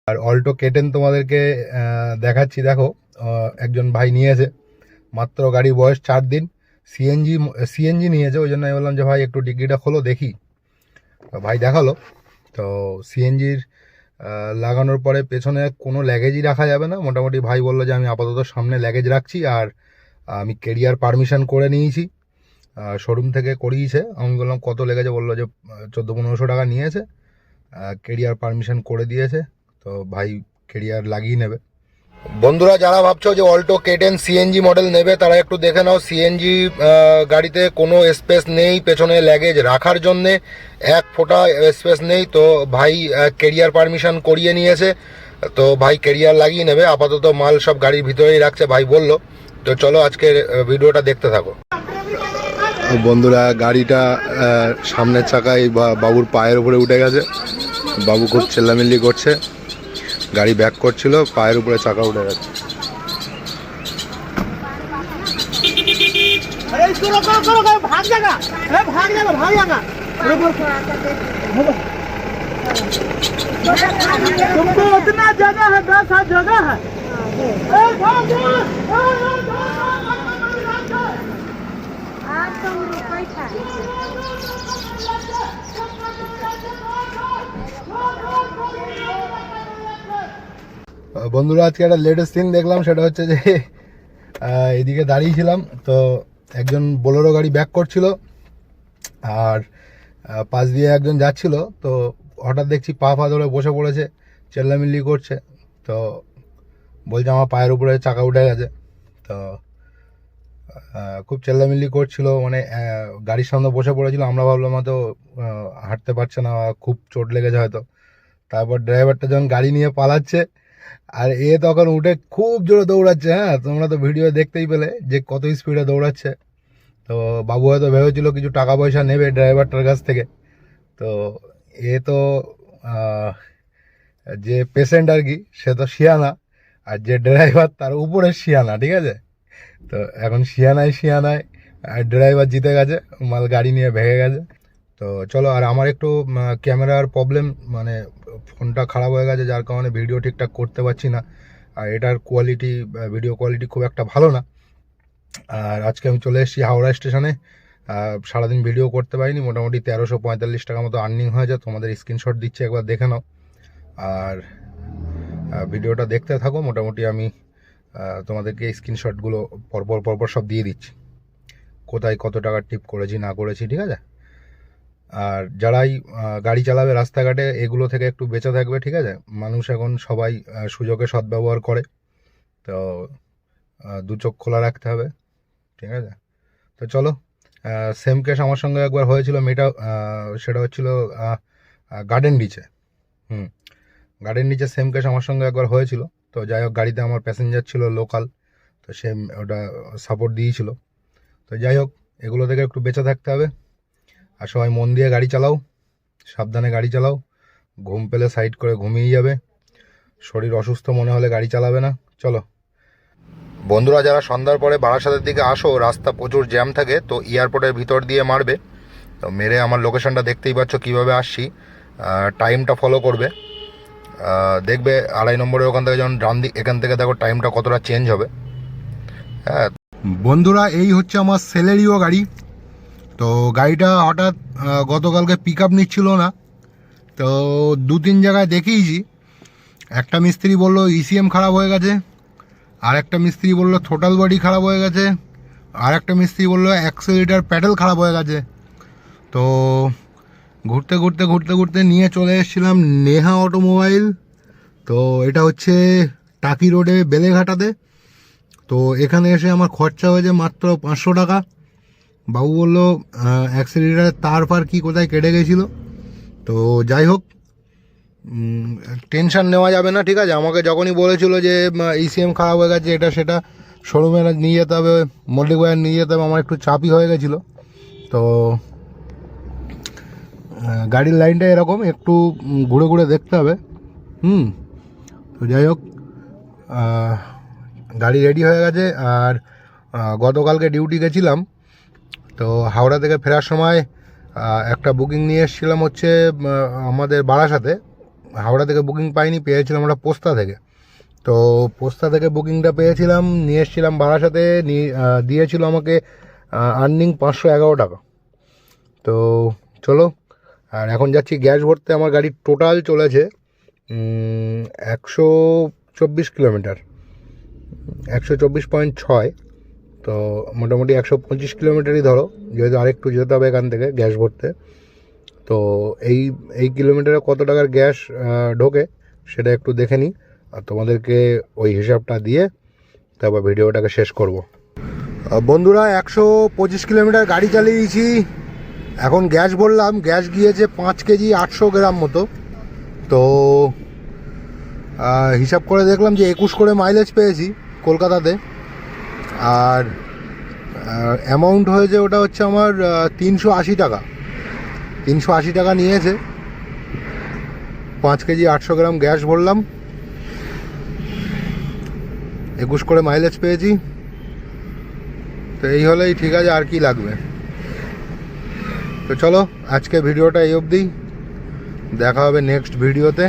আর Alto K ten তোমাদেরকে দেখাচ্ছি। দেখো, একজন ভাই নিয়েছে, মাত্র গাড়ির বয়স 4 দিন। সিএনজি নিয়েছে, ওই জন্য আমি বললাম যে ভাই একটু ডিগ্রিটা খোলো দেখি। ভাই দেখালো। তো সিএনজির লাগানোর পরে পেছনে কোনো ল্যাগেজই রাখা যাবে না। মোটামুটি ভাই বললো যে আমি আপাতত সামনে ল্যাগেজ রাখছি, আর আমি কেরিয়ার পারমিশন করে নিয়েছি, শোরুম থেকে করিয়েছে। আমি বললাম কত লেগেছে, বললো যে 1400-1500 টাকা নিয়েছে, কেরিয়ার পারমিশন করে দিয়েছে। তো ভাই কেরিয়ার লাগিয়ে নেবে। বন্ধুরা, যারা ভাবছো যে অল্টো কেটেন সিএনজি মডেল নেবে, তারা একটু দেখে নাও। সিএনজি গাড়িতে কোনো স্পেস নেই পেছনে ল্যাগেজ রাখার জন্যে, এক ফোঁটা স্পেস নেই। তো ভাই কেরিয়ার পারমিশন করিয়ে নিয়েছে, তো ভাই কেরিয়ার লাগিয়ে নেবে। আপাতত মাল সব গাড়ির ভিতরেই রাখছে ভাই বললো। তো চলো আজকের ভিডিওটা দেখতে থাকো। বন্ধুরা, গাড়িটা সামনের চাকায় বাবুর পায়ের উপরে উঠে গেছে। বাবু খুব চেল্লামিল্লি করছে, গাড়ি ব্যাক করছিল, পায়ের উপরে চাকা উঠে গেছে। तुमको उतना जगह है, 10 जगह है। বন্ধুরা, আজকে একটা লেটেস্ট সিন দেখলাম। সেটা হচ্ছে যে এদিকে দাঁড়িয়েছিলাম, তো একজন বোলেরো গাড়ি ব্যাক করছিল, আর পাশ দিয়ে একজন যাচ্ছিল। তো হঠাৎ দেখছি পা ধরে বসে পড়েছে, চেল্লামিল্লি করছে। তো বলছে আমার পায়ের উপরে চাকা উঠে গেছে। তো খুব চেল্লামিল্লি করছিল, মানে গাড়ির সামনে বসে পড়েছিল। আমরা ভাবলাম হয়তো হাঁটতে পারছে না, খুব চোট লেগেছে হয়তো। তারপর ড্রাইভারটা যখন গাড়ি নিয়ে পালাচ্ছে, আর এ তখন উঠে খুব জোরে দৌড়াচ্ছে। হ্যাঁ, তোমরা তো ভিডিও দেখতেই পেলে যে কত স্পিডে দৌড়াচ্ছে। তো বাবু হয়তো ভেবেছিল কিছু টাকা পয়সা নেবে ড্রাইভারটার কাছ থেকে। তো এ তো যে পেশেন্ট আর কি, সে তো শিয়ানা, আর যে ড্রাইভার তার উপরে শিয়ানা, ঠিক আছে। তো এখন শিয়ানায় ড্রাইভার জিতে গেছে, মাল গাড়ি নিয়ে ভেঙে গেছে। তো চলো, আর আমার একটু ক্যামেরার প্রবলেম, মানে ফোনটা খারাপ হয়ে গেছে, যার কারণে ভিডিও ঠিকঠাক করতে পারছি না। আর এটার কোয়ালিটি, ভিডিও কোয়ালিটি খুব একটা ভালো না। আর আজকে আমি চলে এসেছি হাওড়া স্টেশনে। সারাদিন ভিডিও করতে পারিনি, মোটামুটি 1345 টাকা মতো আর্নিং হয়েছে। তোমাদের স্ক্রিনশট দিচ্ছি, একবার দেখে নাও। আর ভিডিওটা দেখতে থাকো। মোটামুটি আমি তোমাদেরকে স্ক্রিনশটগুলো পরপর সব দিয়ে দিচ্ছি, কোথায় কত টাকা টিপ করেছি না করেছি, ঠিক আছে। আর যারাই গাড়ি চালাবে রাস্তাঘাটে, এগুলো থেকে একটু বেঁচে থাকবে, ঠিক আছে। মানুষ এখন সবাই সুযোগে সদ্ব্যবহার করে, তো দু চোখ খোলা রাখতে হবে, ঠিক আছে। তো চলো, সেম কেস আমার সঙ্গে একবার হয়েছিল, সেটা হচ্ছিল গার্ডেন রিচে। গার্ডেন রিচে সেম কেস আমার সঙ্গে একবার হয়েছিল। তো যাই হোক, গাড়িতে আমার প্যাসেঞ্জার ছিল লোকাল, তো সে ওটা সাপোর্ট দিয়েছিল। তো যাই হোক, এগুলো থেকে একটু বেঁচে থাকতে হবে। আর সবাই মন দিয়ে গাড়ি চালাও, সাবধানে গাড়ি চালাও। ঘুম পেলে সাইড করে ঘুমিয়ে যাবে, শরীর অসুস্থ মনে হলে গাড়ি চালাবে না। চলো বন্ধুরা, যারা সন্ধ্যার পরে বারাসাতের দিকে আসো, রাস্তা প্রচুর জ্যাম থাকে, তো এয়ারপোর্টের ভিতর দিয়ে মারবে। তো মেরে আমার লোকেশনটা দেখতেই পাচ্ছ কীভাবে আসছি, টাইমটা ফলো করবে। দেখবে 2.5 নম্বরের ওখান থেকে যখন ডান দিক, এখান থেকে দেখো টাইমটা কতটা চেঞ্জ হবে। হ্যাঁ বন্ধুরা, এই হচ্ছে আমার সেলেরিও গাড়ি। তো গাড়িটা হঠাৎ গতকালকে পিক আপ নিচ্ছিল না, তো 2-3 জায়গায় দেখিয়েছি। একটা মিস্ত্রি বলল ইসিএম খারাপ হয়ে গেছে, আর একটা মিস্ত্রি বলল থ্রোটল বডি খারাপ হয়ে গেছে, আর একটা মিস্ত্রি বলল অ্যাক্সেলেরেটর প্যাডেল খারাপ হয়ে গেছে। তো ঘুরতে নিয়ে চলে এসেছিলাম নেহা অটোমোবাইল। তো এটা হচ্ছে টাকি রোডে বেলেঘাটাতে। তো এখানে এসে আমার খরচা হয়েছে মাত্র 500 টাকা। বাবু বললো অ্যাক্সেলেরেটরের তার ফার কী কোথায় কেটে গেছিলো। তো যাই হোক, টেনশান নেওয়া যাবে না, ঠিক আছে। আমাকে যখনই বলেছিল যে ইসিএম খারাপ হয়ে গেছে, এটা সেটা শোরুমে নিয়ে যেতে হবে, মল্লিক বাজার নিয়ে যেতে হবে, আমার একটু চাপই হয়ে গেছিলো। তো গাড়ির লাইনটা এরকম, একটু ঘুরে দেখতে হবে। তো যাই হোক, গাড়ি রেডি হয়ে গেছে। আর গতকালকে ডিউটি গেছিলাম, তো হাওড়া থেকে ফেরার সময় একটা বুকিং নিয়ে এসেছিলাম হচ্ছে আমাদের বারাসাতে, হাওড়া থেকে বুকিং পাইনি, পেয়েছিলাম আমরা পোস্তা থেকে। তো পোস্তা থেকে বুকিংটা পেয়েছিলাম, নিয়ে এসেছিলাম বারাসাতে, দিয়েছিল আমাকে আর্নিং 511 টাকা। তো চলো, আর এখন যাচ্ছি গ্যাস ভরতে। আমার গাড়ির টোটাল চলেছে 124 কিলোমিটার, 124.6। তো মোটামুটি 125 কিলোমিটারই ধরো, যেহেতু আরেকটু যেতে হবে এখান থেকে গ্যাস ভরতে। তো এই কিলোমিটারে কত টাকার গ্যাস ঢোকে সেটা একটু দেখে নিই, আর তোমাদেরকে ওই হিসাবটা দিয়ে তারপর ভিডিওটাকে শেষ করব। বন্ধুরা, 125 কিলোমিটার গাড়ি চালিয়েছি, এখন গ্যাস ভরলাম। গ্যাস গিয়েছে 5 কেজি 800 গ্রাম মতো। তো হিসাব করে দেখলাম যে 21 করে মাইলেজ পেয়েছি কলকাতাতে। আর অ্যামাউন্ট হয়েছে, ওটা হচ্ছে আমার 380 টাকা। 380 টাকা নিয়েছে। 5 কেজি 800 গ্রাম গ্যাস ভরলাম, 21 করে মাইলেজ পেয়েছি। তো এই হলেই ঠিক আছে, আর কি লাগবে। তো চলো, আজকে ভিডিওটা এই অবধি, দেখা হবে নেক্সট ভিডিওতে।